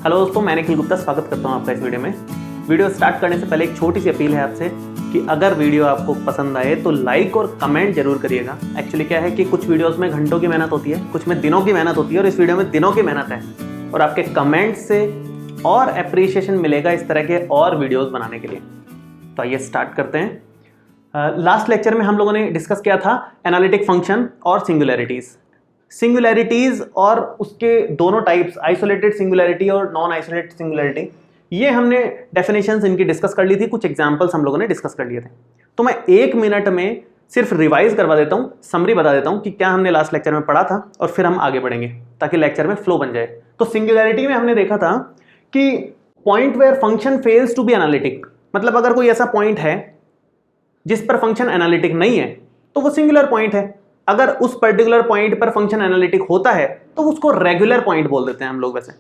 Hello दोस्तों, मैं निखिल गुप्ता स्वागत करता हूं आपका इस वीडियो में। वीडियो स्टार्ट करने से पहले एक छोटी सी अपील है आपसे कि अगर वीडियो आपको पसंद आए तो लाइक और कमेंट जरूर करिएगा। एक्चुअली क्या है कि कुछ वीडियोस में घंटों की मेहनत होती है, कुछ में दिनों की मेहनत होती है और इस वीडियो में दिनों की मेहनत है और आपके कमेंट से और अप्रिसिएशन मिलेगा इस तरह के और वीडियोज़ बनाने के लिए। तो आइए स्टार्ट करते हैं। लास्ट लेक्चर में हम लोगों ने डिस्कस किया था एनालिटिक फंक्शन और सिंगुलैरिटीज और उसके दोनों टाइप्स, आइसोलेटेड सिंगुलैरिटी और नॉन आइसोलेटेड सिंगुलैरिटी। ये हमने डेफिनेशंस इनकी डिस्कस कर ली थी, कुछ एग्जांपल्स हम लोगों ने डिस्कस कर लिए थे। तो मैं 1 मिनट में सिर्फ रिवाइज करवा देता हूँ, समरी बता देता हूँ कि क्या हमने लास्ट लेक्चर में पढ़ा था और फिर हम आगे बढ़ेंगे ताकि लेक्चर में फ्लो बन जाए। तो सिंगुलैरिटी में हमने देखा था कि point where function fails to be analytic, मतलब अगर कोई ऐसा पॉइंट है जिस पर फंक्शन एनालिटिक नहीं है तो वो सिंगुलर पॉइंट है। अगर उस पर्टिकुलर पॉइंट पर फंक्शन एनालिटिक होता है तो उसको रेगुलर पॉइंट बोल देते हैं हम लोग वैसे।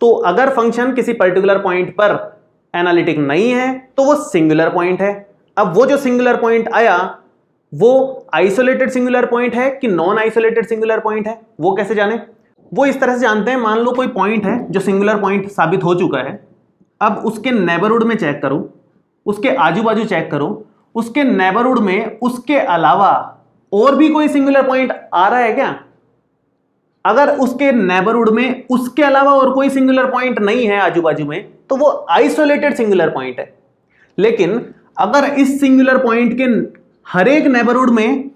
तो अगर फंक्शन किसी पर्टिकुलर पॉइंट पर एनालिटिक नहीं है तो वो सिंगुलर पॉइंट है। अब वो जो सिंगुलर पॉइंट आया वो आइसोलेटेड सिंगुलर पॉइंट है कि नॉन आइसोलेटेड सिंगुलर पॉइंट है, वो कैसे जाने? वो इस तरह से जानते हैं, मान लो कोई पॉइंट है जो सिंगुलर पॉइंट साबित हो चुका है। अब उसके नेबरहुड में चेक करो, उसके आजू बाजू चेक करो, उसके नेबरहुड में उसके अलावा और भी कोई सिंगुलर पॉइंट आ रहा है क्या? अगर उसके नेबरहुड में उसके अलावा और कोई सिंगुलर पॉइंट नहीं है आजू बाजू में तो वो आइसोलेटेड सिंगुलर पॉइंट है। लेकिन अगर इस सिंगुलर पॉइंट के हर एक नेबरहुड में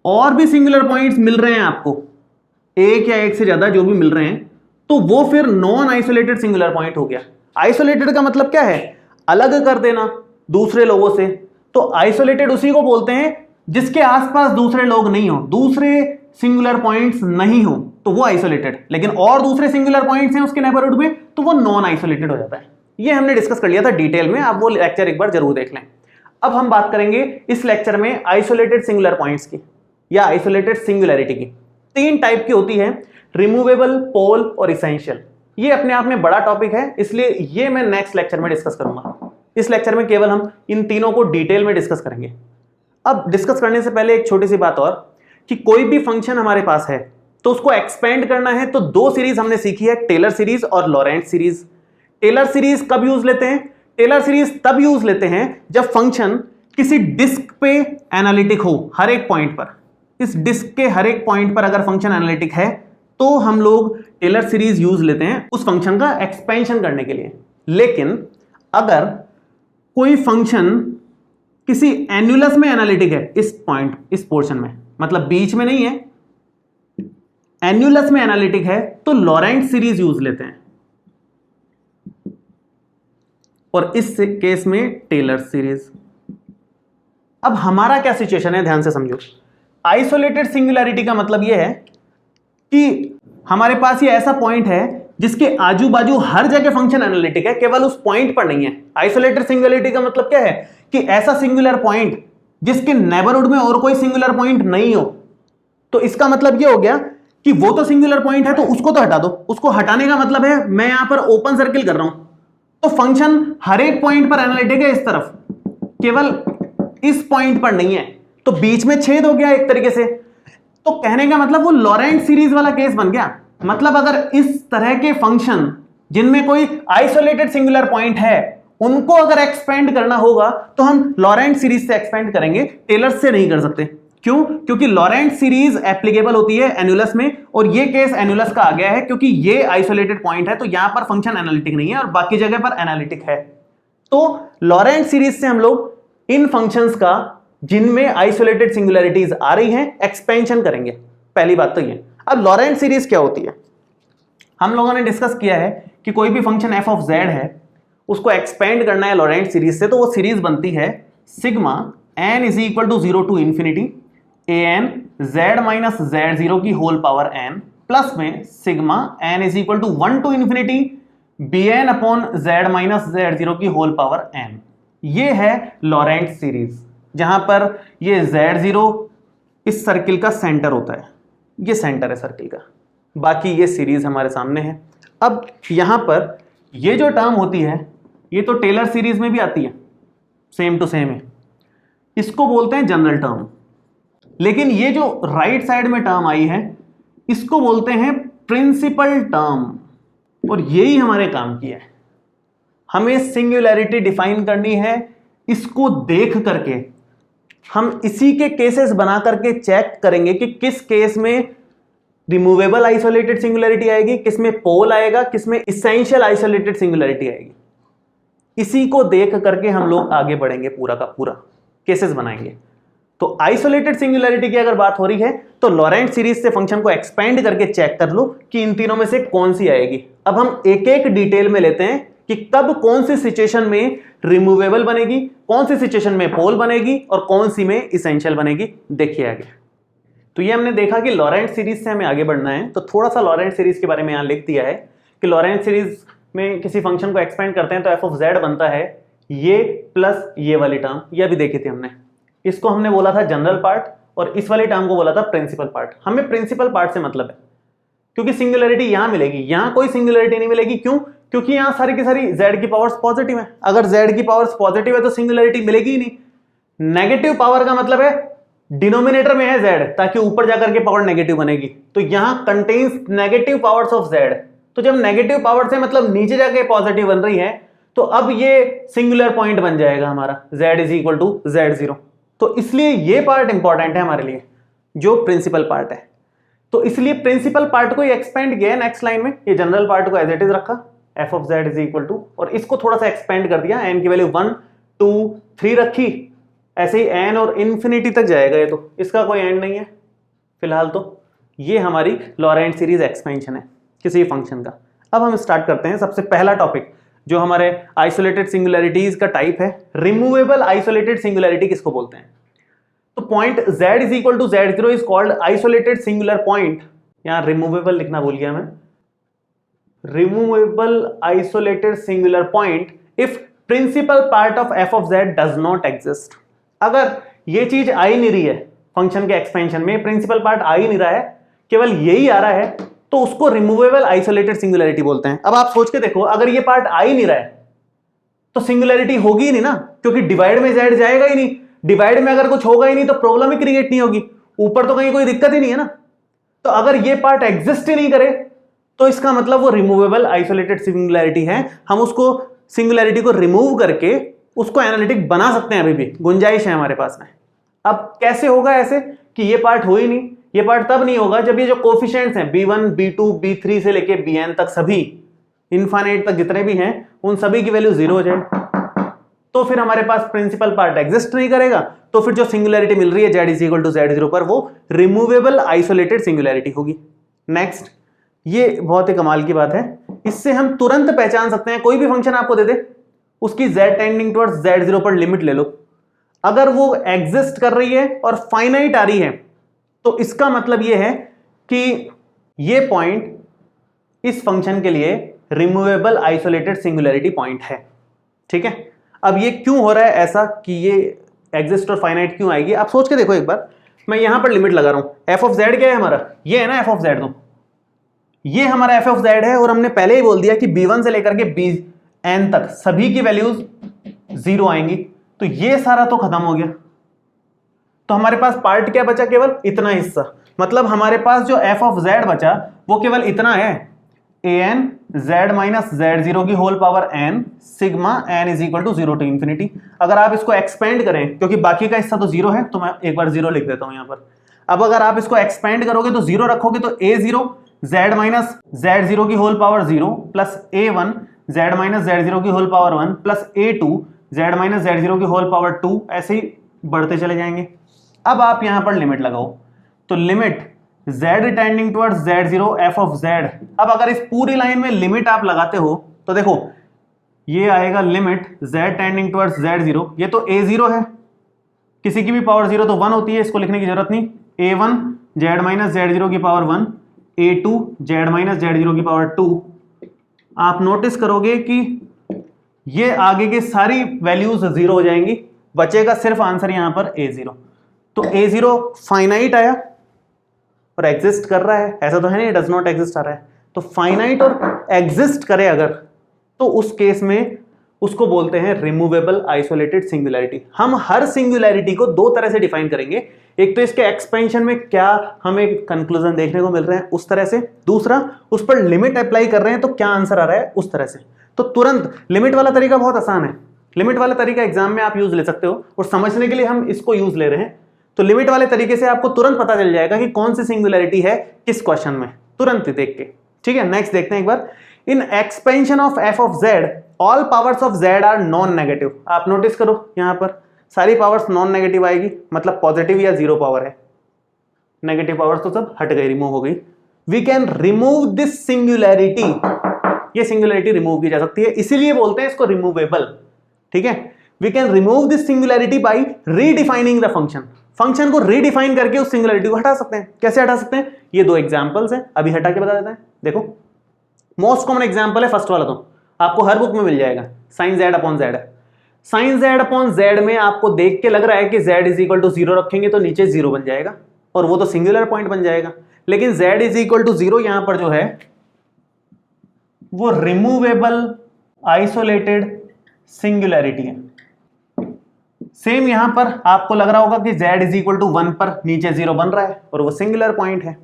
और भी सिंगुलर पॉइंट्स मिल रहे हैं आपको, एक या एक से ज्यादा जो भी मिल रहे हैं, तो वो फिर नॉन आइसोलेटेड सिंगुलर पॉइंट हो गया। आइसोलेटेड का मतलब क्या है? अलग कर देना दूसरे लोगों से। तो आइसोलेटेड उसी को बोलते हैं जिसके आसपास दूसरे लोग नहीं हो, दूसरे सिंगुलर पॉइंट्स नहीं हो, तो वो आइसोलेटेड। लेकिन और दूसरे सिंगुलर पॉइंट्स हैं उसके नेबरहुड में तो वो नॉन आइसोलेटेड हो जाता है। ये हमने डिस्कस कर लिया था डिटेल में, आप वो लेक्चर एक बार जरूर देख लें। अब हम बात करेंगे इस लेक्चर में आइसोलेटेड सिंगुलर पॉइंट्स की या आइसोलेटेड सिंगुलैरिटी की। 3 टाइप की होती है, रिमूवेबल, पोल और इसेंशियल। ये अपने आप में बड़ा टॉपिक है, इसलिए ये मैं नेक्स्ट लेक्चर में डिस्कस करूंगा। इस लेक्चर में केवल हम इन तीनों को डिटेल में डिस्कस करेंगे। अब डिस्कस करने से पहले एक छोटी सी बात और, कि कोई भी फंक्शन हमारे पास है तो उसको एक्सपेंड करना है तो 2 सीरीज हमने सीखी है, टेलर सीरीज और लॉरेंट सीरीज। टेलर सीरीज कब यूज लेते हैं? टेलर सीरीज तब यूज लेते हैं जब फंक्शन किसी डिस्क पे एनालिटिक हो, हर एक पॉइंट पर। इस डिस्क के हर एक पॉइंट पर अगर फंक्शन एनालिटिक है तो हम लोग टेलर सीरीज यूज लेते हैं उस फंक्शन का एक्सपेंशन करने के लिए। लेकिन अगर कोई फंक्शन किसी एन्युलस में एनालिटिक है, इस पोर्शन में, मतलब बीच में नहीं है, एन्युलस में एनालिटिक है, तो लॉरेंट सीरीज यूज लेते हैं और इस केस में टेलर सीरीज। अब हमारा क्या सिचुएशन है, ध्यान से समझो। आइसोलेटेड सिंगुलैरिटी का मतलब यह है कि हमारे पास ये ऐसा पॉइंट है जिसके आजू बाजू हर जगह फंक्शन एनालिटिक है, केवल उस पॉइंट पर नहीं है। आइसोलेटेड सिंगुलैरिटी का मतलब क्या है कि ऐसा सिंगुलर पॉइंट जिसके नेबरहुड में और कोई सिंगुलर पॉइंट नहीं हो। तो इसका मतलब यह हो गया कि वो तो सिंगुलर पॉइंट है तो उसको तो हटा दो। उसको हटाने का मतलब है मैं यहां पर ओपन सर्किल कर रहा हूं, तो फंक्शन हर एक पॉइंट पर एनालिटिक है इस तरफ, केवल इस पॉइंट पर नहीं है, तो बीच में छेद हो गया एक तरीके से। तो कहने का मतलब वो लॉरेंट सीरीज वाला केस बन गया। मतलब अगर इस तरह के फंक्शन जिनमें कोई आइसोलेटेड सिंगुलर पॉइंट है उनको अगर एक्सपेंड करना होगा तो हम लॉरेंट सीरीज से एक्सपेंड करेंगे, टेलर से नहीं कर सकते। क्यों? क्योंकि लॉरेंट सीरीज एप्लीकेबल होती है एन्युलस में, और ये केस एन्युलस का आ गया है क्योंकि ये आइसोलेटेड पॉइंट है तो यहां पर फंक्शन एनालिटिक नहीं है और बाकी जगह पर एनालिटिक है। तो लॉरेंट सीरीज से हम लोग इन फंक्शंस का जिनमें आइसोलेटेड सिंगुलैरिटीज आ रही हैं एक्सपेंशन करेंगे। पहली बात तो ये। अब लॉरेंट सीरीज क्या होती है? हम लोगों ने डिस्कस किया है कि कोई भी फंक्शन एफ ऑफ जेड है, उसको एक्सपेंड करना है लॉरेंट सीरीज से, तो वो सीरीज बनती है sigma n is equal to 0 to infinity an z minus z0 की होल पावर n प्लस में sigma n is equal to 1 to infinity bn upon z minus z0 की होल पावर n। ये है Laurent series, जहां पर ये z0 इस circle का सेंटर होता है, ये सेंटर है सर्किल का, बाकी ये सीरीज हमारे सामने है। अब यहां पर ये जो टर्म होती है ये तो टेलर सीरीज में भी आती है, सेम टू सेम है, इसको बोलते हैं जनरल टर्म। लेकिन ये जो राइट साइड में टर्म आई है इसको बोलते हैं प्रिंसिपल टर्म। और यही हमारे काम की है। हमें सिंगुलैरिटी डिफाइन करनी है, इसको देख करके हम इसी के केसेस बना करके चेक करेंगे कि किस केस में रिमूवेबल आइसोलेटेड सिंगुलैरिटी आएगी, किस में पोल आएगा, किस में इसेंशियल आइसोलेटेड सिंगुलैरिटी आएगी। इसी को देख करके हम लोग आगे बढ़ेंगे, पूरा का पूरा केसेस बनाएंगे। तो आइसोलेटेड सिंगुलैरिटी की अगर बात हो रही है तो लॉरेंट सीरीज से फंक्शन को एक्सपेंड करके चेक कर लो कि इन तीनों में से कौन सी आएगी। अब हम एक एक डिटेल में लेते हैं कि कब कौन सी सिचुएशन में रिमूवेबल बनेगी, कौन सी सिचुएशन में पोल बनेगी और कौन सी में इसेंशियल बनेगी। देखिए आगे। तो ये हमने देखा कि लॉरेंट सीरीज से हमें आगे बढ़ना है, तो थोड़ा सा लॉरेंट सीरीज के बारे में यहां लिख दिया है कि लॉरेंट सीरीज में किसी फंक्शन को एक्सपेंड करते हैं तो एफ ऑफ जेड बनता है ये प्लस ये वाली टर्म, ये अभी देखी थी हमने। इसको हमने बोला था जनरल पार्ट और इस वाली टर्म को बोला था प्रिंसिपल पार्ट। हमें प्रिंसिपल पार्ट से मतलब है क्योंकि सिंगुलैरिटी यहां मिलेगी, यहां कोई सिंगुलैरिटी नहीं मिलेगी। क्यों? क्योंकि यहां सारी की सारी z की पावर्स पॉजिटिव है। अगर z की पावर्स पॉजिटिव है तो सिंगुलैरिटी मिलेगी ही नहीं। नेगेटिव पावर का मतलब है डिनोमिनेटर में है z, ताकि ऊपर जाकर के पावर नेगेटिव बनेगी। तो यहां contains negative powers of z। तो जब नेगेटिव पावर से मतलब नीचे जाके पॉजिटिव बन रही है तो अब ये सिंगुलर पॉइंट बन जाएगा हमारा z is equal to z0। तो इसलिए ये पार्ट इंपॉर्टेंट है हमारे लिए, जो प्रिंसिपल पार्ट है। तो इसलिए प्रिंसिपल पार्ट को एक्सपेंड किया नेक्स्ट लाइन में, ये जनरल पार्ट को एज इट इज रखा f of z is equal to, और इसको थोड़ा सा एक्सपेंड कर दिया, एन की वैल्यू 1 2 3 रखी, ऐसे ही एन और इंफिनिटी तक जाएगा ये, तो इसका कोई एंड नहीं है फिलहाल। तो ये हमारी लॉरेंट सीरीज एक्सपेंशन है किसी फंक्शन का। अब हम स्टार्ट करते हैं सबसे पहला टॉपिक जो हमारे आइसोलेटेड सिंगुलैरिटीज का टाइप है, रिमूवेबल आइसोलेटेड सिंगुलैरिटी किसको बोलते हैं। तो point z is equal to z0 is called isolated singular point. यहां रिमूवेबल लिखना भूल गया मैं, removable isolated singular point if principal part of f of z does not exist. अगर ये चीज आ ही नहीं रही है फंक्शन के एक्सपेंशन में, प्रिंसिपल पार्ट आ ही नहीं रहा है, केवल यही आ रहा है, तो उसको रिमूवेबल आइसोलेटेड सिंगुलैरिटी बोलते हैं। अब आप सोच के देखो, अगर ये पार्ट आ ही नहीं रहा है तो सिंगुलैरिटी होगी ही नहीं ना, क्योंकि डिवाइड में z जाएगा ही नहीं। डिवाइड में अगर कुछ होगा ही नहीं तो प्रॉब्लम ही क्रिएट नहीं होगी, ऊपर तो कहीं कोई दिक्कत ही नहीं है ना। तो अगर ये पार्ट एग्जिस्ट ही नहीं करे तो इसका मतलब वो रिमूवेबल आइसोलेटेड सिंगुलैरिटी है। हम उसको सिंगुलैरिटी को रिमूव करके उसको एनालिटिक बना सकते हैं, अभी भी गुंजाइश है हमारे पास में। अब कैसे होगा ऐसे कि ये पार्ट हो ही नहीं? ये पार्ट तब नहीं होगा जब ये जो कोफिशिएंट्स हैं b1 b2 b3 से लेके bn तक, सभी इनफाइनाइट तक जितने भी हैं, उन सभी की वैल्यू 0 हो जाए, तो फिर हमारे पास प्रिंसिपल पार्ट एग्जिस्ट नहीं करेगा। तो फिर जो सिंगुलैरिटी मिल रही है z is equal to z0 पर, वो रिमूवेबल आइसोलेटेड सिंगुलैरिटी होगी। नेक्स्ट, ये बहुत ही कमाल की बात है, इससे हम तुरंत पहचान सकते हैं, कोई भी फंक्शन आपको दे दे, उसकी z टेंडिंग टुवर्ड्स z0 पर लिमिट ले लो, अगर वो एग्जिस्ट कर रही है और फाइनाइट आ रही है तो इसका मतलब ये है कि ये पॉइंट इस फंक्शन के लिए रिमूवेबल आइसोलेटेड सिंगुलैरिटी पॉइंट है। ठीक है, अब ये क्यों हो रहा है ऐसा कि ये एग्जिस्ट और फाइनाइट क्यों आएगी, आप सोच के देखो एक बार। मैं यहां पर लिमिट लगा रहा हूं, एफ ऑफ जेड क्या है हमारा, ये है ना एफ ऑफ जेड, तो ये हमारा एफ ऑफ जेड है, और हमने पहले ही बोल दिया कि b1 से लेकर के bn तक सभी की वैल्यूज 0 आएंगी, तो ये सारा तो खत्म हो गया। तो हमारे पास पार्ट क्या बचा, केवल इतना हिस्सा, मतलब हमारे पास जो एफ ऑफ जेड बचा वो केवल इतना है, an z माइनस z0 की whole power n sigma n is equal to 0 to infinity. अगर आप इसको एक्सपेंड करें, क्योंकि बाकी का हिस्सा तो 0 है, तो मैं एक बार 0 लिख देता हूं यहां पर। अब अगर आप इसको एक्सपेंड करोगे तो 0 रखोगे तो a0 z माइनस z0 की whole power 0 plus a1 z minus z0 की whole power 1 plus a2 z minus z0 की होल पावर 2, ऐसे ही बढ़ते चले जाएंगे। अब आप यहां पर लिमिट लगाओ, तो limit z tending towards z0 f of z। अब अगर इस पूरी लाइन में लिमिट आप लगाते हो तो देखो ये आएगा limit z tending towards z0, ये तो a0 है, किसी की भी पावर 0 तो 1 होती है, इसको लिखने की जरूरत नहीं। a1 z माइनस z0 की power 1, a2 z minus z0 की पावर 2। आप नोटिस करोगे कि ये आगे की सारी वैल्यूज 0 हो जाएंगी, बचेगा सिर्फ आंसर यहां पर a0। तो a0 फाइनाइट आया और एग्जिस्ट कर रहा है, ऐसा तो है नहीं डज नॉट एग्जिस्ट आ रहा है। तो फाइनाइट और एग्जिस्ट करे अगर, तो उस केस में उसको बोलते हैं रिमूवेबल आइसोलेटेड सिंगुलैरिटी। हम हर सिंगुलैरिटी को दो तरह से डिफाइन करेंगे, एक तो इसके एक्सपेंशन में क्या हमें कंक्लूजन देखने को मिल रहे हैं उस तरह से, दूसरा उस पर लिमिट अप्लाई कर रहे हैं तो क्या आंसर आ रहा है उस तरह से। तो तुरंत लिमिट वाला तरीका बहुत आसान है, लिमिट वाला तरीका एग्जाम में आप यूज ले सकते हो और समझने के लिए हम इसको यूज ले रहे हैं। तो लिमिट वाले तरीके से आपको तुरंत पता चल जाएगा कि कौन सी सिंगुलैरिटी है किस क्वेश्चन में, तुरंत देख के। ठीक है, नेक्स्ट देखते हैं एक बार। In expansion of F of Z all powers of Z are non negative. आप नोटिस करो यहां पर सारी पावर्स नॉन नेगेटिव आएगी, मतलब पॉजिटिव या जीरो पावर है, नेगेटिव पावर्स तो सब हट गई, रिमूव हो गई। We can remove this singularity, ये सिंगुलैरिटी रिमूव की जा सकती है, इसीलिए बोलते हैं इसको रिमूवेबल। ठीक है, we can remove this singularity by redefining the function. Function को रीडिफाइन करके उस सिंगुलैरिटी को हटा सकते हैं। कैसे हटा सकते हैं, ये दो एग्जांपल्स हैं, अभी हटा के बता देते हैं। देखो मोस्ट कॉमन एग्जांपल है फर्स्ट वाला, तो आपको हर बुक में मिल जाएगा, sine z upon z. Sine z upon z में आपको देख के लग रहा है कि z is equal to zero रखेंगे तो नीचे जीरो बन जाएगा और वो तो सिंगुलर पॉइंट बन जाएगा, लेकिन z is equal to zero यहां पर जो है वो रिमूवेबल आइसोलेटेड सिंगुलैरिटी है। सेम यहां पर आपको लग रहा होगा कि z इज इक्वल टू 1 पर नीचे जीरो बन रहा है और वो सिंगुलर पॉइंट है,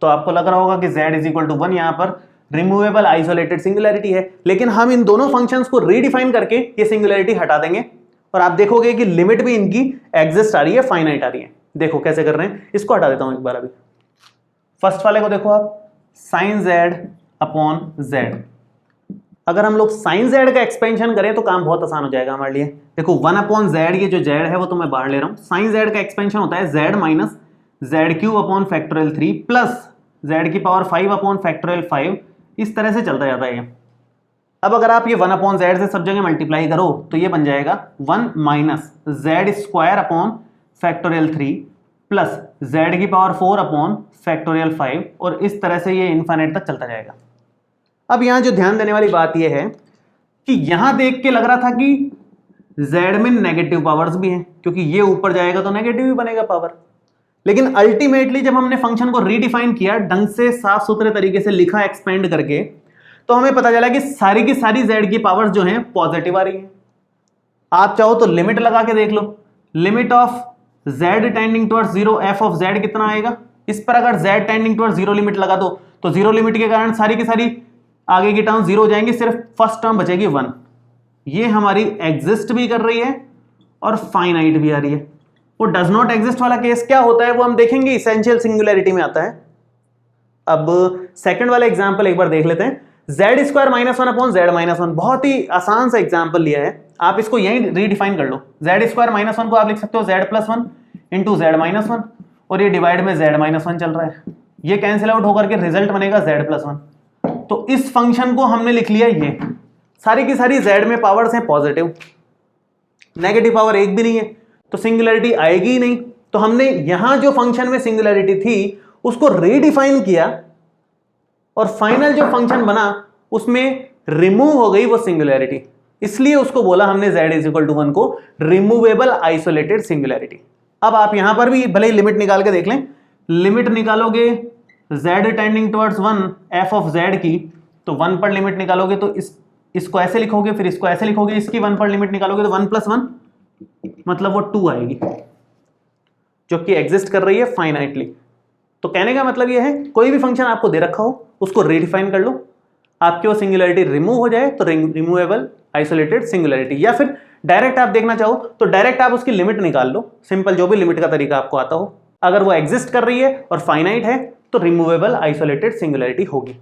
तो आपको लग रहा होगा कि z इज इक्वल टू 1 यहां पर रिमूवेबल आइसोलेटेड सिंगुलैरिटी है। लेकिन हम इन दोनों फंक्शंस को रीडिफाइन करके ये सिंगुलैरिटी हटा देंगे और आप देखोगे कि लिमिट भी इनकी एग्जिस्ट आ रही है, फाइनाइट आ रही है। देखो कैसे कर रहे हैं, इसको हटा देता हूं एक बार। अभी फर्स्ट वाले को देखो आप, साइन z अपॉन z। अगर हम लोग साइन जेड का एक्सपेंशन करें तो काम बहुत आसान हो जाएगा हमारे लिए। देखो 1 अपॉन जेड, ये जो जेड है वो तो मैं बाहर ले रहा हूं, साइन जेड का एक्सपेंशन होता है Z minus Z cube upon factorial 3 plus Z की पावर 5 अपॉन फैक्टोरियल 5, इस तरह से चलता जाता है ये। अब अगर आप ये 1 अपॉन जेड से सब जगह मल्टीप्लाई करो तो ये बन जाएगा 1 minus Z square upon factorial 3 plus Z की पावर 4 अपॉन फैक्टोरियल 5, और इस तरह से ये इनफाइनाइट तक चलता जाएगा। अब यहां जो ध्यान देने वाली बात यह है कि यहां देख के लग रहा था कि z में नेगेटिव पावर्स भी हैं, क्योंकि ये ऊपर जाएगा तो नेगेटिव ही बनेगा पावर। लेकिन अल्टीमेटली जब हमने फंक्शन को रीडिफाइन किया, ढंग से साफ सुथरे तरीके से लिखा एक्सपेंड करके, तो हमें पता चला कि सारी की सारी z की पावर्स जो हैं पॉजिटिव आ रही हैं। आप चाहो तो लिमिट लगा के देख लो, limit of z tending towards 0 f of z कितना आएगा। इस पर अगर z टेंडिंग टुवर्ड्स 0 लिमिट लगा दो तो 0 लिमिट के कारण सारी की सारी आगे की टर्म 0 हो जाएंगी, सिर्फ फर्स्ट टर्म बचेगी 1। ये हमारी एग्जिस्ट भी कर रही है और फाइनाइट भी आ रही है। वो डज नॉट एग्जिस्ट वाला केस क्या होता है वो हम देखेंगे, इसेंशियल सिंगुलैरिटी में आता है। अब सेकंड वाला एग्जांपल एक बार देख लेते हैं। Z square minus 1 upon Z minus 1, बहुत ही आसान सा एग्जांपल लिया है, आप इसको यहीं रीडिफाइन कर लो। जेड स्क्वायर माइनस 1 को आप लिख सकते हो Z plus 1 into Z minus 1, और ये डिवाइड में जेड माइनस 1 चल रहा है, ये कैंसिल आउट होकर के रिजल्ट बनेगा जेड प्लस 1। तो इस फंक्शन को हमने लिख लिया, ये सारी की सारी z में पावर्स हैं पॉजिटिव, नेगेटिव पावर एक भी नहीं है, तो सिंगुलैरिटी आएगी ही नहीं। तो हमने यहां जो फंक्शन में सिंगुलैरिटी थी उसको रीडिफाइन किया और फाइनल जो फंक्शन बना उसमें रिमूव हो गई वो सिंगुलैरिटी, इसलिए उसको बोला हमने z इज इक्वल टू 1 को रिमूवेबल आइसोलेटेड सिंगुलैरिटी। अब आप यहां पर भी भले ही लिमिट निकाल के देख लें, लिमिट निकालोगे z tending towards 1 f of z की, तो 1 पर लिमिट निकालोगे तो इसको ऐसे लिखोगे, फिर इसको ऐसे लिखोगे, इसकी 1 पर लिमिट निकालोगे तो 1 प्लस 1 मतलब वो 2 आएगी, जो कि एग्जिस्ट कर रही है फाइनाइटली। तो कहने का मतलब ये है कोई भी फंक्शन आपको दे रखा हो उसको रीडिफाइन कर लो, आपकी वो सिंगुलैरिटी रिमूव हो जाए तो रिमूवेबल आइसोलेटेड सिंगुलैरिटी, या फिर डायरेक्ट आप देखना चाहो तो डायरेक्ट आप उसकी लिमिट निकाल लो, सिंपल जो भी लिमिट का तरीका आपको आता हो। अगर वो एग्जिस्ट कर रही है और फाइनाइट है तो रिमूवेबल आइसोलेटेड सिंगुलैरिटी होगी।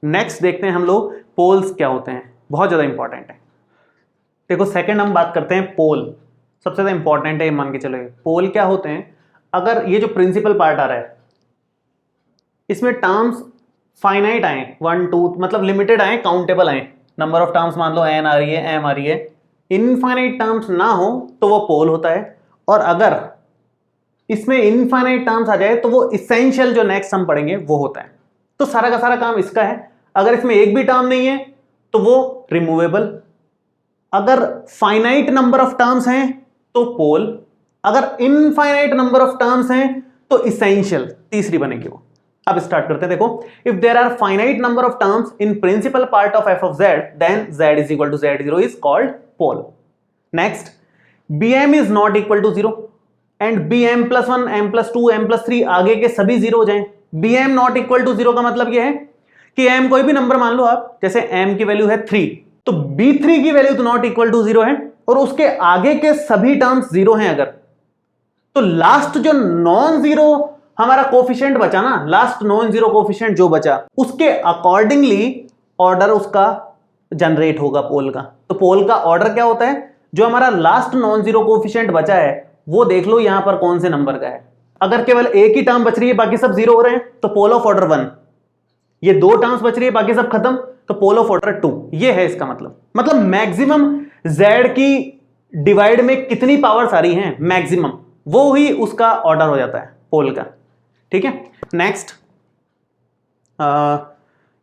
नेक्स्ट देखते हैं हम लोग पोल्स क्या होते हैं, बहुत ज्यादा इंपॉर्टेंट है। देखो सेकंड हम बात करते हैं पोल, सबसे ज्यादा इंपॉर्टेंट है, मान के चलो पोल क्या होते हैं। अगर ये जो प्रिंसिपल पार्ट आ रहा है इसमें टर्म्स फाइनाइट आए, 1 2 मतलब लिमिटेड आए, काउंटेबल आए, नंबर ऑफ टर्म्स मान लो n आ रही है, m आ रही है, इनफाइनाइट टर्म्स ना हो तो वो पोल होता है, और अगर इसमें इनफाइनाइट टर्म्स आ जाए तो वो इसेंशियल जो नेक्स्ट हम पढ़ेंगे वो होता है। तो सारा का सारा काम इसका है। अगर इसमें एक भी टर्म नहीं है तो वो रिमूवेबल, अगर फाइनाइट नंबर ऑफ टर्म्स हैं तो पोल, अगर इनफाइनाइट नंबर ऑफ टर्म्स हैं तो इसेंशियल, तीसरी बनेगी वो। अब स्टार्ट करते हैं। देखो, if there are finite number of terms in principal part of F of z then z is equal to z0 is called pole. Next, bm is not equal to 0 and bm plus 1 m plus 2 m plus 3 आगे के सभी 0 हो जाएं। bm not equal to 0 का मतलब यह है कि m कोई भी नंबर मान लो आप, जैसे m की वैल्यू है 3, तो b3 की वैल्यू तो नॉट इक्वल टू 0 है और उसके आगे के सभी टर्म्स 0 हैं अगर, तो लास्ट जो नॉन जीरो हमारा कोफिशिएंट बचा ना, लास्ट नॉन जीरो कोफिशिएंट जो बचा, उसके अकॉर्डिंगली ऑर्डर उसका जनरेट होगा पोल का। तो पोल का ऑर्डर क्या होता है, जो हमारा लास्ट नॉन जीरो कोफिशिएंट बचा है वो देख लो यहां पर कौन से नंबर का है। अगर केवल एक ही टर्म बच रही है बाकी सब 0 हो रहे हैं तो पोल ऑफ ऑर्डर 1, ये 2 टर्म्स बच रही है बाकी सब खत्म तो पोल ऑफ ऑर्डर 2। ये है इसका मतलब मैक्सिमम z की डिवाइड में कितनी पावर्स आ रही हैं, मैक्सिमम, वो ही उसका ऑर्डर हो जाता है पोल का। ठीक है, next,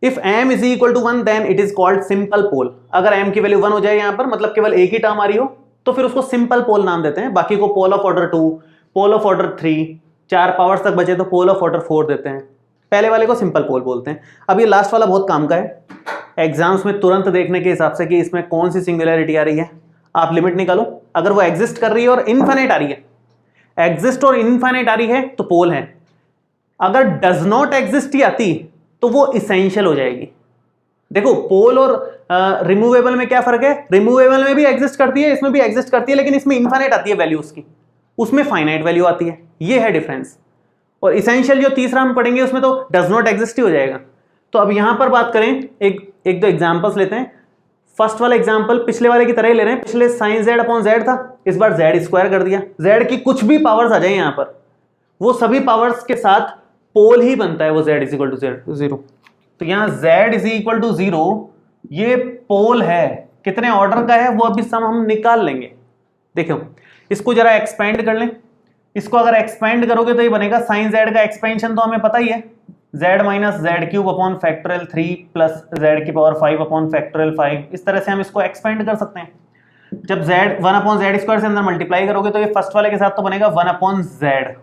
if m is equal to 1 then it is called simple pole. अगर m की वैल्यू 1 हो जाए यहां पर, मतलब केवल एक ही टर्म आ रही हो, तो फिर उसको सिंपल पोल नाम देते हैं। बाकी को pole of order 2, pole of order 3, 4 powers तक बचे तो पोल ऑफ ऑर्डर 4 देते हैं। पहले वाले को सिंपल पोल बोलते हैं। अब ये लास्ट वाला बहुत काम का है, एग्जाम्स में तुरंत देखने के हिसाब से कि इसमें कौन सी सिंगुलैरिटी आ रही है। आप लिमिट निकालो, अगर वो एग्जिस्ट कर रही है और इनफाइनाइट आ रही है, एग्जिस्ट और इनफाइनाइट आ रही है तो पोल है। अगर डज नॉट एग्जिस्ट ही आती तो वो इसेंशियल हो जाएगी। देखो, पोल और रिमूवेबल में क्या फर्क है, रिमूवेबल में भी एग्जिस्ट करती है, इसमें भी एग्जिस्ट करती है, लेकिन इसमें इनफाइनाइट आती है वैल्यू उसकी, उसमें फाइनाइट वैल्यू आती है। ये है डिफरेंस। और इसेंशियल जो तीसरा हम पढ़ेंगे उसमें तो डज नॉट एग्जिस्ट ही हो जाएगा। तो अब यहां पर बात करें, एक दो एग्जांपल्स लेते हैं। फर्स्ट वाला एग्जांपल पिछले वाले की तरह ही ले रहे हैं। पिछले sin z अपॉन z था, इस बार z स्क्वायर कर दिया। z की कुछ भी पावर्स आ जाए यहां पर, वो सभी पावर्स के साथ पोल ही बनता है वो z is equal to z0। तो यहां z इज इक्वल टू 0 ये पोल है। कितने ऑर्डर का है वो अभी सम हम निकाल लेंगे। देखो, इसको जरा एक्सपेंड कर लें। इसको अगर एक्सपेंड करोगे तो ये बनेगा sin z का एक्सपेंशन तो हमें पता ही है, z minus Z cube upon factorial 3 plus z की पावर 5 अपॉन फैक्टोरियल 5। इस तरह से हम इसको एक्सपेंड कर सकते हैं। जब z 1 अपॉन जेड स्क्वायर से अंदर मल्टीप्लाई करोगे तो ये फर्स्ट वाले के साथ तो बनेगा 1 अपॉन जेड,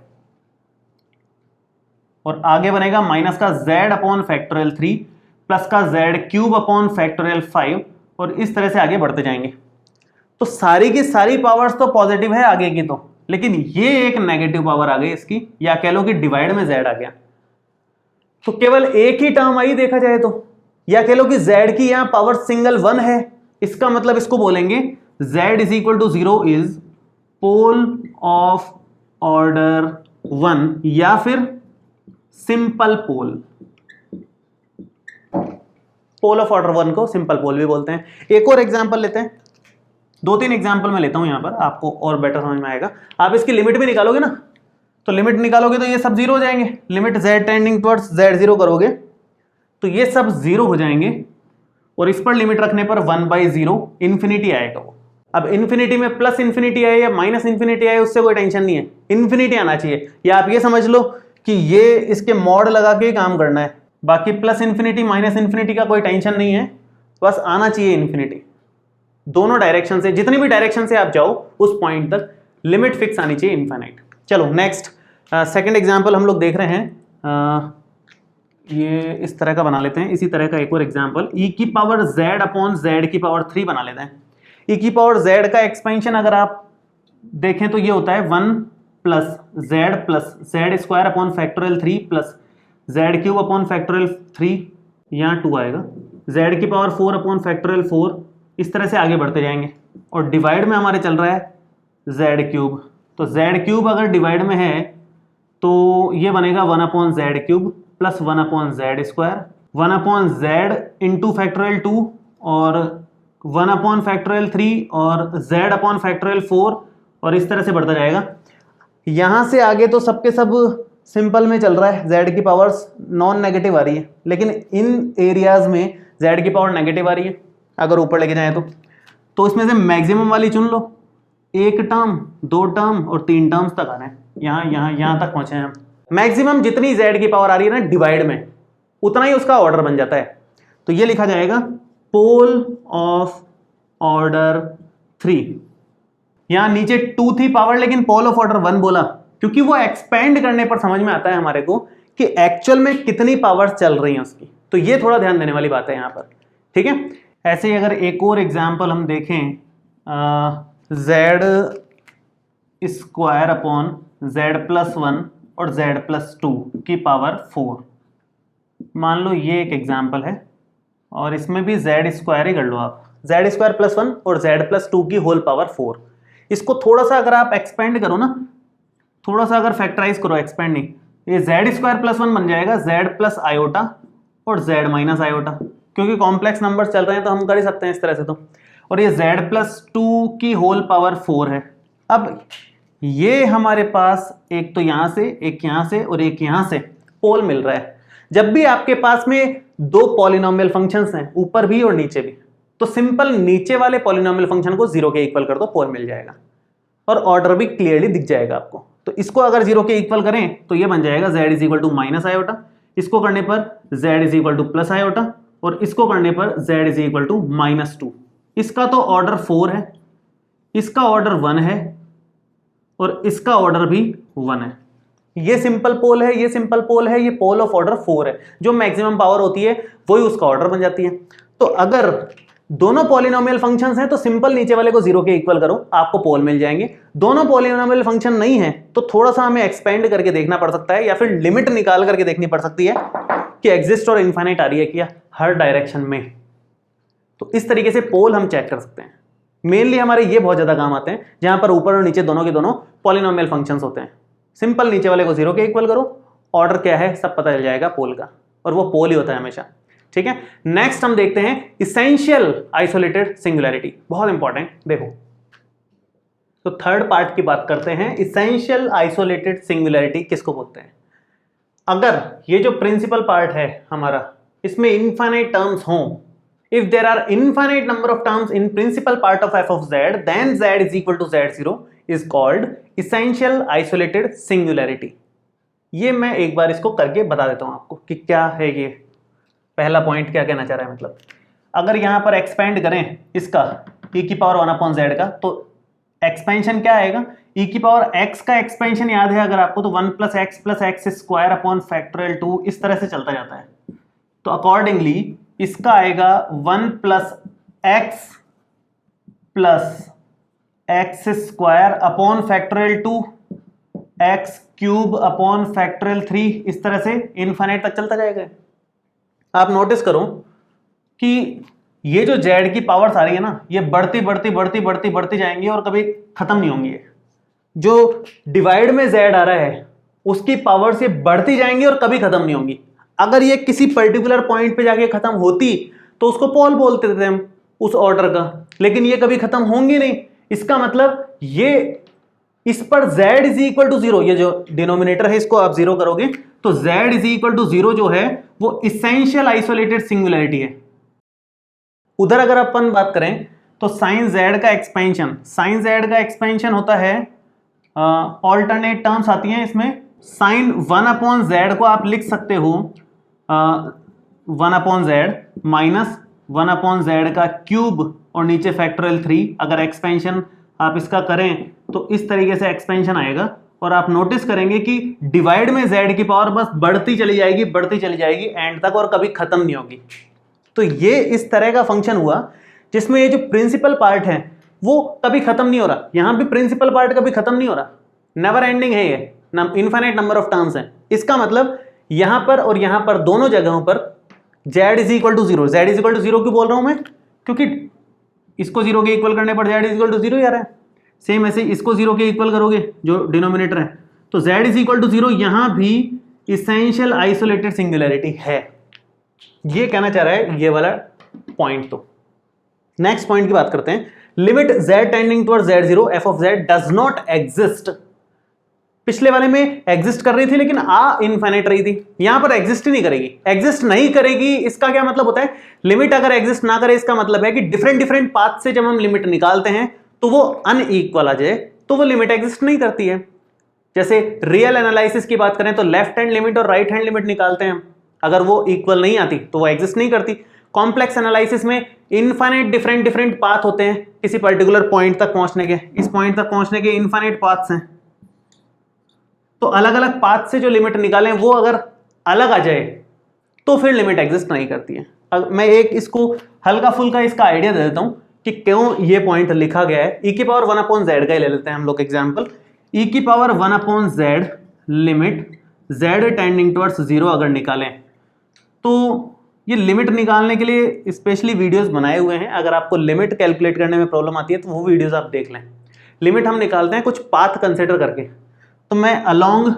और आगे बनेगा माइनस का z अपॉन फैक्टोरियल 3 प्लस का z क्यूब अपॉन फैक्टोरियल 5, और इस तरह से आगे बढ़ते जाएंगे। तो सारी की सारी पावर्स तो पॉजिटिव है आगे की तो, लेकिन ये एक नेगेटिव पावर आ गई इसकी, या कह लो कि डिवाइड में z आ गया। तो केवल एक ही टर्म आई देखा जाए तो, या कह लो कि z की यहां पावर सिंगल 1 है। इसका मतलब इसको बोलेंगे z is equal to 0 is pole of order 1 या फिर simple pole. Pole of order 1 को सिंपल पोल भी बोलते हैं। एक और एग्जांपल लेते हैं, 2-3 एग्जांपल मैं लेता हूं यहां पर, आपको और बेटर समझ में आएगा। आप इसकी लिमिट भी निकालोगे ना, तो लिमिट निकालोगे तो ये सब 0 हो जाएंगे। Limit z tending towards z0 करोगे तो ये सब 0 हो जाएंगे, और इस पर लिमिट रखने पर 1/0 इंफिनिटी आएगा वो। अब इंफिनिटी में प्लस इंफिनिटी आए या माइनस इंफिनिटी आए उससे कोई टेंशन नहीं है, इंफिनिटी आना चाहिए। या आप ये समझ लो कि ये इसके मॉड लगा के काम करना है, बाकी प्लस इंफिनिटी माइनस इंफिनिटी का कोई टेंशन नहीं है, बस आना चाहिए इंफिनिटी। दोनों डायरेक्शन से, जितनी भी डायरेक्शन से आप जाओ उस पॉइंट तक लिमिट फिक्स आनी चाहिए इनफाइनाइट। चलो नेक्स्ट, सेकंड एग्जांपल हम लोग देख रहे हैं। ये इस तरह का बना लेते हैं। इसी तरह का एक और एग्जांपल, e की पावर z अपॉन z की पावर 3 बना लेते हैं। e की पावर z का एक्सपेंशन अगर आप देखें तो ये होता है 1 plus z square upon factorial 3 plus z cube upon factorial 3, यहाँ 2 आएगा, z की पावर 4 अपॉन फैक्टोरियल 4। इस तरह से आगे बढ़ते जाएंगे, और डिवाइड में हमारे चल रहा है z क्यूब। तो z क्यूब अगर डिवाइड में है तो ये बनेगा 1 upon Z cube plus 1 upon Z square, 1 upon Z into factorial 2 और 1 अपॉन फैक्टोरियल 3 और z अपॉन फैक्टोरियल 4, और इस तरह से बढ़ता जाएगा। यहाँ से आगे तो सबके सब सिंपल में चल रहा है, z की पावर्स नॉन नेगेटिव आ रही है, लेकिन इन एरियाज में z की पावर नेगेटिव आ रही है अगर ऊपर लेके जाएं तो इसमें से मैक्सिमम वाली चुन लो। 1 टर्म, 2 टर्म और 3 टर्म्स तक आना है। यहाँ तक पहुंचे हैं हम। मैक्सिमम जितनी z की पावर आ रही है ना डिवाइड में, उतना ही उसका ऑर्डर बन जाता है। तो ये लिखा जाएगा पोल ऑफ ऑर्डर 3। यहां नीचे 2 थी पावर, लेकिन पोल ऑफ ऑर्डर 1 बोला क्योंकि वो एक्सपेंड करने पर समझ में आता है हमारे को कि एक्चुअल में कितनी पावर्स चल रही हैं उसकी। तो ये थोड़ा ध्यान देने वाली बात है यहाँ पर, ठीक है। ऐसे ही अगर एक और एग्जाम्पल हम देखें, जेड स्क्वायर अपॉन z+1 और z+2 की पावर 4, मान लो ये एक एग्जाम्पल है, और इसमें भी जेड स्क्वायर ही कर लो आप, z²+1 और z+2 की होल पावर 4। इसको थोड़ा सा अगर आप एक्सपेंड करो ना, थोड़ा सा अगर फैक्टराइज करो, एक्सपेंड नहीं, ये z² + 1 बन जाएगा z+i और z-i, क्योंकि कॉम्प्लेक्स नंबर्स चल रहे हैं तो हम कर ही सकते हैं इस तरह से। तो और ये z+2 की होल पावर 4 है। अब ये हमारे पास एक तो यहां से, एक यहां से और एक यहां से पोल मिल रहा है। जब भी आपके पास में दो पॉलिनोमियल फंक्शंस हैं, ऊपर भी और नीचे भी, तो सिंपल नीचे वाले पॉलिनोमियल फंक्शन को 0 के इक्वल कर दो, पोल मिल जाएगा और ऑर्डर भी क्लियरली दिख जाएगा आपको। तो इसको अगर 0 के इक्वल करें तो ये बन जाएगा z = -i, इसको करने पर z +i और इसको करने पर z -2। इसका तो ऑर्डर 4 है, इसका ऑर्डर 1 है और इसका ऑर्डर भी 1 है। ये सिंपल पोल है, ये सिंपल पोल है, ये पोल ऑफ ऑर्डर 4 है। जो मैक्सिमम पावर होती है वही उसका ऑर्डर बन जाती है। तो अगर दोनों पॉलिनोमियल फंक्शंस हैं तो सिंपल नीचे वाले को 0 के इक्वल करो, आपको पोल मिल जाएंगे। दोनों पॉलिनोमियल फंक्शन नहीं है तो थोड़ा सा हमें एक्सपेंड करके देखना पड़ सकता है, या फिर लिमिट निकाल करके देखनी पड़ सकती है कि एग्जिस्ट और इनफाइनाइट आ रही है क्या हर डायरेक्शन में। तो इस तरीके से पोल हम चेक कर सकते हैं। मेनली हमारे ये बहुत ज्यादा काम आते हैं जहां पर ऊपर और नीचे दोनों के दोनों पॉलिनोमियल फंक्शंस होते हैं। सिंपल नीचे वाले को 0 के इक्वल करो, ऑर्डर क्या है सब पता चल जाएगा पोल का, और वो पोल ही होता है हमेशा, ठीक है। नेक्स्ट हम देखते हैं इसेंशियल आइसोलेटेड सिंगुलैरिटी, बहुत इंपॉर्टेंट। देखो तो थर्ड पार्ट की बात करते हैं, इसेंशियल आइसोलेटेड सिंगुलैरिटी किसको बोलते हैं। अगर ये जो प्रिंसिपल पार्ट है हमारा, इसमें इनफाइनाइट टर्म्स हों, if there are infinite number of terms in principal part of f of z, then z = z0 is called essential isolated singularity। ये मैं एक बार इसको करके बता देता हूं आपको कि क्या है ये पहला पॉइंट क्या कहना चाह रहा है। मतलब अगर यहां पर एक्सपेंड करें इसका e⁻1/z का, तो एक्सपेंशन क्या आएगा, e⁻x का एक्सपेंशन याद है अगर आपको, तो 1 + x + x² / 2 इस तरह से चलता जाता है। तो अकॉर्डिंगली इसका आएगा 1 + x + x² / 2 x³ / 3, इस तरह से इनफाइनाइट तक चलता जाएगा। आप नोटिस करो कि ये जो z की पावर्स आ रही है ना, ये बढ़ती बढ़ती बढ़ती बढ़ती बढ़ती जाएंगी और कभी खत्म नहीं होंगी। जो डिवाइड में z आ रहा है उसकी पावर्स ये बढ़ती जाएंगी और कभी खत्म नहीं होंगी। अगर ये किसी पर्टिकुलर पॉइंट पे जाके खत्म होती तो उसको पोल बोलते थे हम उस ऑर्डर का, लेकिन ये कभी खत्म होंगी नहीं। इसका मतलब ये इस पर z = 0, ये जो डिनोमिनेटर है इसको आप 0 करोगे तो z = 0 जो है वो इसेंशियल आइसोलेटेड सिंगुलैरिटी है। उधर अगर अपन बात करें तो साइन z का एक्सपेंशन, साइन z का एक्सपेंशन होता है, ऑल्टरनेट टर्म्स आती हैं इसमें। साइन 1/z को आप लिख सकते हो 1/z माइनस 1/z का क्यूब और नीचे फैक्टोरियल 3। अगर एक्सपेंशन आप इसका करें तो इस तरीके से एक्सपेंशन आएगा, और आप नोटिस करेंगे कि डिवाइड में z की पावर बस बढ़ती चली जाएगी एंड तक, और कभी खत्म नहीं होगी। तो ये इस तरह का फंक्शन हुआ जिसमें ये जो प्रिंसिपल पार्ट है वो कभी खत्म नहीं हो रहा। यहां भी प्रिंसिपल पार्ट कभी खत्म नहीं हो रहा, नेवर एंडिंग है, ये इनफाइनाइट नंबर ऑफ टर्म्स हैं। इसका मतलब यहां पर और यहां पर दोनों जगहों पर z = 0। z = 0 क्यों बोल रहा हूं मैं, क्योंकि इसको 0 के इक्वल करने पर z = 0 ही आ रहा है। सेम ऐसे इसको 0 के इक्वल करोगे जो डिनोमिनेटर है तो z = 0, यहां भी इसेंशियल आइसोलेटेड सिंगुलैरिटी है। ये कहना चाह रहा है ये वाला पॉइंट। तो नेक्स्ट पॉइंट की बात करते हैं, limit z tending towards z0 f of z does not exist. पिछले वाले में एग्जिस्ट कर रही थी लेकिन इनफाइनाइट रही थी, यहां पर एग्जिस्ट ही नहीं करेगी। एग्जिस्ट नहीं करेगी इसका क्या मतलब होता है, लिमिट अगर एग्जिस्ट ना करे इसका मतलब है कि डिफरेंट पाथ से जब हम लिमिट निकालते हैं तो वो अनइक्वल आ जाए तो वो लिमिट एग्जिस्ट नहीं करती है। जैसे रियल एनालिसिस की बात करें तो लेफ्ट हैंड लिमिट और राइट हैंड लिमिट निकालते हैं, अगर वो इक्वल नहीं आती तो वो एग्जिस्ट नहीं करती। कॉम्प्लेक्स एनालिसिस में इनफाइनाइट डिफरेंट पाथ होते हैं किसी पर्टिकुलर पॉइंट तक पहुंचने के, इस पॉइंट तक पहुंचने के इनफाइनाइट पाथ्स हैं। तो अलग अलग पाथ से जो लिमिट निकालें वो अगर अलग आ जाए तो फिर लिमिट एग्जिस्ट नहीं करती है। मैं एक इसको हल्का फुल्का इसका आइडिया दे देता हूं कि क्यों ये पॉइंट लिखा गया है। e की पावर 1/z का ही ले लेते हैं हम लोग एग्जांपल। e की power 1/z limit z tending towards 0 अगर निकालें तो ये लिमिट निकालने के लिए स्पेशली वीडियोस बनाए हुए हैं। अगर आपको लिमिट कैलकुलेट करने में प्रॉब्लम आती है तो वो वीडियोस आप देख लें। लिमिट हम निकालते हैं कुछ पाथ कंसिडर करके। तो मैं अलोंग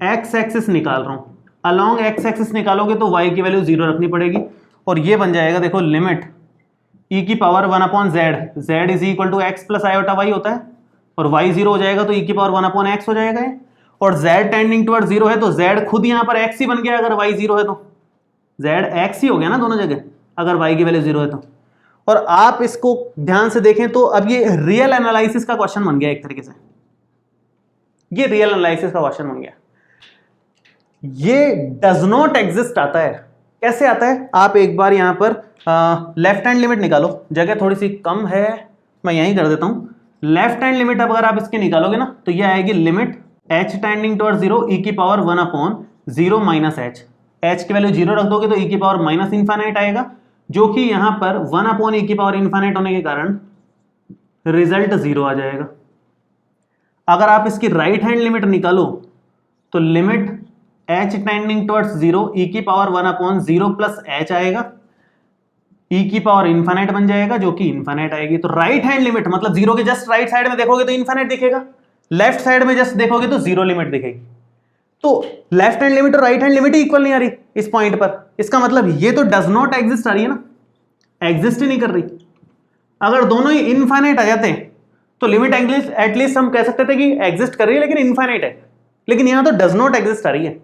एक्स एक्सिस निकाल रहा हूं। अलोंग एक्स एक्सिस निकालोगे तो y की वैल्यू 0 रखनी पड़ेगी और ये बन जाएगा, देखो लिमिट e की power 1/z, z is equal to x plus iota y होता है और y 0 हो जाएगा तो e की पावर 1/x हो जाएगा ये। और z टेंडिंग टुवर्ड्स 0 है तो z खुद यहां पर x ही बन गया। अगर y 0 है तो z x ही हो गया ना दोनों जगह, अगर y की वैल्यू 0 है तो। और आप इसको ध्यान से देखें तो अब ये रियल एनालिसिस का क्वेश्चन बन गया एक तरीके से। ये रियल एनालिसिस का क्वेश्चन बन गया। ये डज नॉट एग्जिस्ट आता है। कैसे आता है? आप एक बार यहां पर लेफ्ट हैंड लिमिट निकालो, जगह थोड़ी सी कम है मैं यहीं कर देता हूं। लेफ्ट हैंड लिमिट अगर आप इसकी निकालोगे ना तो ये आएगी limit h tending towards 0 e की पावर 1/0 माइनस h की वैल्यू 0 रख दोगे तो e की पावर माइनस इन्फाइनाइट आएगा, जो कि यहां पर 1/e की पावर इन्फाइनाइट होने के कारण रिजल्ट 0 आ जाएगा। अगर आप इसकी राइट हैंड लिमिट निकालो तो limit h tending towards 0 e की पावर 1/0 प्लस h आएगा, e की पावर इन्फाइनाइट बन जाएगा जो कि इन्फाइनाइट आएगी। तो राइट हैंड लिमिट मतलब 0 के जस्ट राइट साइड में देखोगे तो इन्फाइनाइट दिखेगा, लेफ्ट साइड में जस्ट देखोगे तो 0 लिमिट दिखेगी। तो लेफ्ट हैंड लिमिट और राइट हैंड लिमिट इक्वल नहीं आ रही इस पॉइंट पर। इसका मतलब ये तो डज नॉट एग्जिस्ट आ रही है ना, एग्जिस्ट ही नहीं कर रही। अगर दोनों ही इनफाइनाइट आ जाते हैं तो लिमिट एटलीस्ट हम कह सकते थे कि एग्जिस्ट कर रही है लेकिन इनफाइनाइट है, लेकिन यहां तो डज नॉट एग्जिस्ट आ रही है।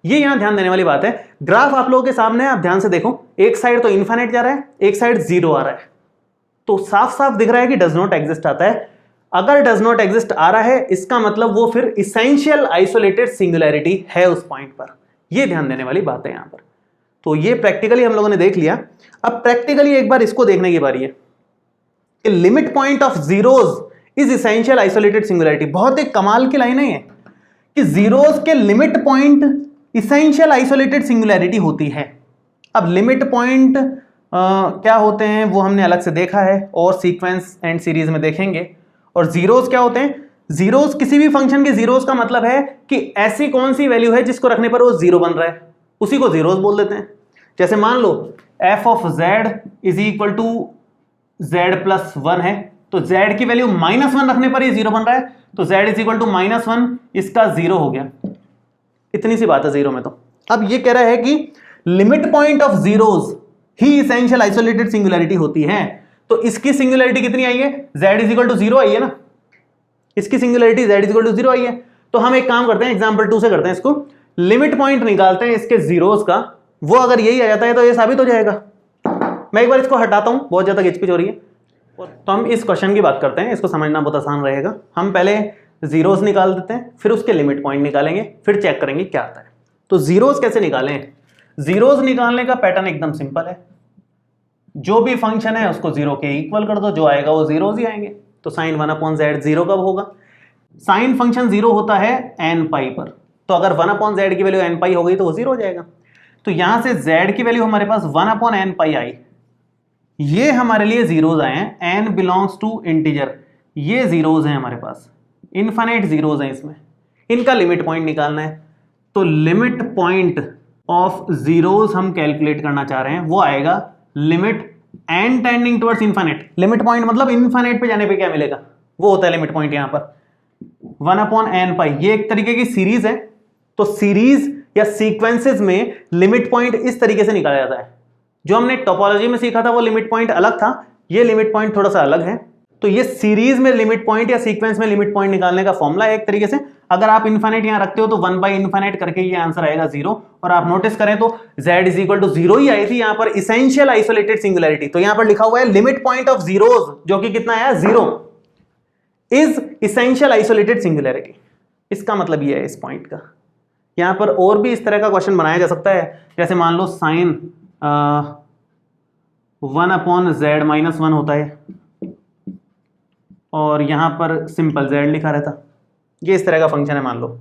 ये यहां ध्यान देने वाली बात है। ग्राफ आप लोगों के सामने है, आप ध्यान से देखो, एक साइड तो इनफाइनाइट जा रहा है, एक साइड 0 आ रहा है, तो साफ साफ दिख रहा है कि डज नॉट एग्जिस्ट आता है। अगर डज नॉट एग्जिस्ट आ रहा है इसका मतलब वो फिर इसेंशियल आइसोलेटेड सिंगुलैरिटी है उस पॉइंट पर। ये ध्यान देने वाली बात है यहां पर। तो ये प्रैक्टिकली हम लोगों ने देख लिया। अब प्रैक्टिकली एक बार इसको देखने की बारी है। Limit point of zeros is essential isolated singularity. बहुत एक कमाल की लाइन है कि जीरोज के limit point essential isolated singularity होती है। अब लिमिट पॉइंट क्या होते हैं वो हमने अलग से देखा है और सीक्वेंस एंड सीरीज में देखेंगे। और जीरोस क्या होते हैं? जीरोस किसी भी फंक्शन के जीरोस का मतलब है कि ऐसी कौन सी वैल्यू है जिसको रखने पर वो 0 बन रहा है, उसी को जीरोस बोल देते हैं। जैसे मान लो f of z is equal to z+1 है तो z की वैल्यू -1 रखने पर ही 0 बन रहा है, तो z इज इक्वल टू -1 इसका 0 हो गया। इतनी सी बात है 0 में। तो अब ये कह रहा है कि लिमिट पॉइंट ऑफ जीरोस ही इसेंशियल आइसोलेटेड सिंगुलैरिटी होती है। तो इसकी सिंगुलैरिटी कितनी आई है? z इज इक्वल टू 0 आई है ना, इसकी singularity z is equal to 0 आई है। तो हम एक काम करते हैं, एग्जांपल 2 से करते हैं इसको। लिमिट पॉइंट निकालते हैं इसके जीरोस का, वो अगर यही आ जाता है तो ये साबित हो जाएगा। मैं एक बार इसको हटाता हूं, बहुत ज्यादा घिचपिच हो रही है। तो हम इस क्वेश्चन की बात करते हैं, इसको समझना बहुत आसान रहेगा। हम पहले जीरोस निकाल देते हैं, फिर उसके लिमिट पॉइंट निकालेंगे, फिर चेक करेंगे क्या आता है। तो जीरोस कैसे निकालें? जीरोस निकालने का पैटर्न एकदम सिंपल है। जो भी फंक्शन है उसको 0 के इक्वल कर दो, जो आएगा वो जीरोस ही आएंगे। तो साइन 1/z 0 कब होगा? साइन फंक्शन 0 होता है n पाई पर, तो अगर 1/z की वैल्यू n पाई हो गई तो वो 0 हो जाएगा। तो यहां से z की वैल्यू हमारे पास 1/n पाई आई, ये हमारे लिए जीरोस आए हैं। n बिलोंग्स टू इंटीजर, ये जीरोस हैं हमारे पास, इनफाइनाइट जीरोस हैं इसमें। इनका लिमिट पॉइंट निकालना है, तो लिमिट पॉइंट ऑफ जीरोस हम कैलकुलेट करना चाह रहे हैं, वो आएगा limit n tending towards infinite. Limit point मतलब इनफाइनाइट पे जाने पे क्या मिलेगा, वो होता है लिमिट पॉइंट यहां पर 1/n पाई। ये एक तरीके की सीरीज है, तो सीरीज या सीक्वेंसेस में लिमिट पॉइंट इस तरीके से निकाला जाता है। जो हमने टोपोलॉजी में सीखा था वो लिमिट पॉइंट अलग था, ये लिमिट पॉइंट थोड़ा सा अलग है। तो ये सीरीज में लिमिट पॉइंट या सीक्वेंस में लिमिट पॉइंट निकालने का फॉर्मूला है एक तरीके से। अगर आप इनफाइनाइट यहां रखते हो तो 1/इनफाइनाइट करके ये आंसर आएगा 0। और आप नोटिस करें तो z इज इक्वल टू 0 ही आई थी यहां पर, इसेंशियल आइसोलेटेड सिंगुलैरिटी। तो यहां पर लिखा हुआ है लिमिट पॉइंट ऑफ जीरोस, जो कि कितना आया 0, इज इसेंशियल आइसोलेटेड सिंगुलैरिटी। इसका मतलब ये है इस पॉइंट का। यहां पर और भी इस तरह का क्वेश्चन बनाया जा सकता है, जैसे मान लो साइन 1/z-1 होता है और यहां पर सिंपल z लिखा रहता। ये इस तरह का फंक्शन है मान लो,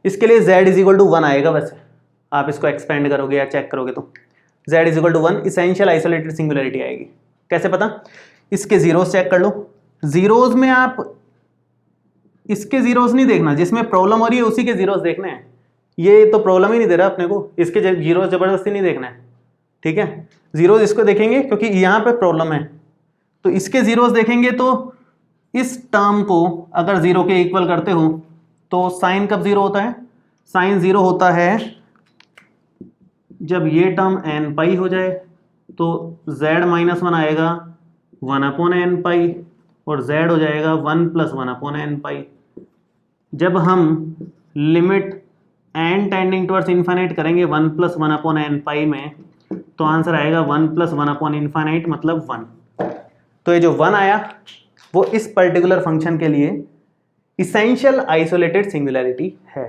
इसके लिए z इज इक्वल टू 1 आएगा। वैसे आप इसको एक्सपेंड करोगे या चेक करोगे तो z is equal to 1 essential isolated singularity आएगी। कैसे पता? इसके जीरोस चेक कर लो। जीरोस में आप इसके जीरोस नहीं देखना, जिसमें प्रॉब्लम हो रही है उसी के जीरोस देखने हैं। ये तो प्रॉब्लम ही नहीं दे रहा अपने को, इसके जीरोस जबरदस्ती नहीं देखना है, ठीक है। जीरोस इसको देखेंगे क्योंकि यहाँ पे प्रॉब्लम है, तो इसके जीरोस देखेंगे। तो इस टर्म को अगर जीरो के इक्वल करते हो तो साइन कब जीरो होता है? साइन जीरो होता है जब ये टर्म एन पाई हो जाए, तो z माइनस 1 आएगा 1 अपॉन एन पाई और z हो जाएगा 1 प्लस 1 अपॉन एन पाई। जब हम limit n tending towards infinite करेंगे 1 प्लस 1 अपॉन एन पाई में, तो आंसर आएगा 1 प्लस 1 अपॉन इन्फाइनाइट मतलब 1। तो ये जो 1 आया वो इस पर्टिकुलर फंक्शन के लिए इसेंशियल आइसोलेटेड सिंगुलैरिटी है।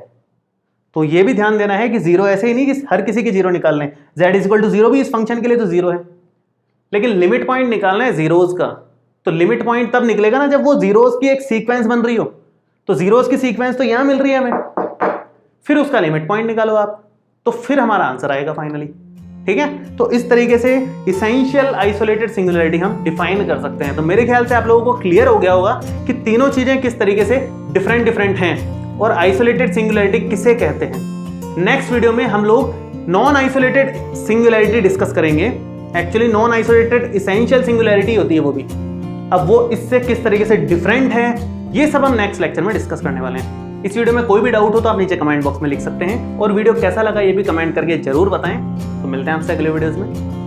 तो ये भी ध्यान देना है कि जीरो ऐसे ही नहीं कि हर किसी के जीरो निकालने हैं। z is equal to zero भी इस फंक्शन के लिए तो जीरो है, लेकिन लिमिट पॉइंट निकालना है जीरोस का। तो लिमिट पॉइंट तब निकलेगा ना जब वो जीरोस की एक सीक्वेंस बन रही हो। तो जीरोस की सीक्वेंस तो यहां मिल रही है हमें, फिर उसका लिमिट पॉइंट निकालो आप, तो फिर हमारा आंसर आएगा फाइनली, ठीक है। तो इस तरीके से इसेंशियल आइसोलेटेड सिंगुलैरिटी हम डिफाइन कर सकते हैं। तो मेरे ख्याल से आप लोगों को क्लियर हो गया होगा कि तीनों चीजें किस तरीके से डिफरेंट हैं और आइसोलेटेड सिंगुलैरिटी किसे कहते हैं। नेक्स्ट वीडियो में हम लोग नॉन आइसोलेटेड सिंगुलैरिटी डिस्कस करेंगे। Actually non isolated essential singularity होती है वो भी, अब वो इससे किस तरीके से डिफरेंट है ये सब हम नेक्स्ट लेक्चर में डिस्कस करने वाले हैं। इस वीडियो में कोई भी डाउट हो तो आप नीचे कमेंट बॉक्स में लिख सकते हैं, और वीडियो कैसा लगा ये भी कमेंट करके जरूर बताएं। तो मिलते हैं आपसे अगले वीडियोस में।